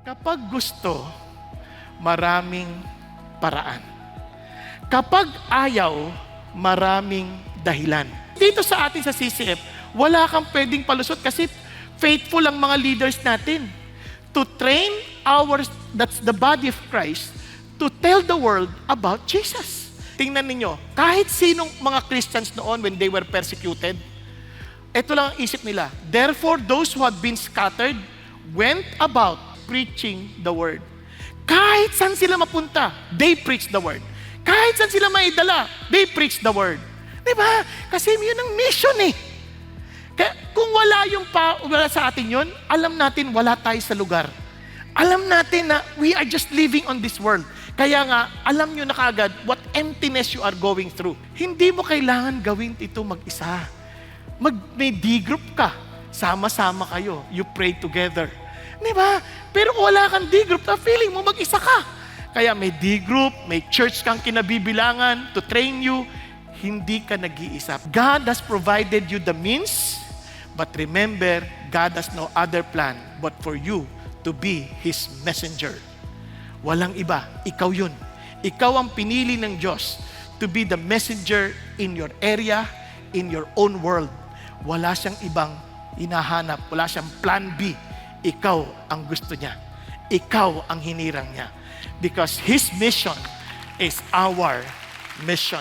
Kapag gusto, maraming paraan. Kapag ayaw, maraming dahilan. Dito sa atin sa CCF, wala kang pwedeng palusot kasi faithful ang mga leaders natin to train that's the body of Christ, to tell the world about Jesus. Tingnan ninyo, kahit sinong mga Christians noon when they were persecuted, ito lang ang isip nila. Therefore, those who had been scattered went about preaching the word. Kahit saan sila mapunta, they preach the word. Kahit saan sila maidala, they preach the word. Diba? Kasi yun ang mission eh. Kaya kung wala sa atin yun, alam natin wala tayo sa lugar. Alam natin na we are just living on this world. Kaya nga, alam nyo na kaagad what emptiness you are going through. Hindi mo kailangan gawin ito mag-isa. May D-group ka. Sama-sama kayo. You pray together. Diba? Pero kung wala kang D-group, feeling mo mag-isa ka. Kaya may D-group, may church kang kinabibilangan to train you. Hindi ka nag-iisa. God has provided you the means, but remember, God has no other plan but for you to be His messenger. Walang iba. Ikaw yun. Ikaw ang pinili ng Diyos to be the messenger in your area, in your own world. Wala siyang ibang hinahanap. Wala siyang plan B. Ikaw ang gusto niya. Ikaw ang hinirang niya. Because His mission is our mission.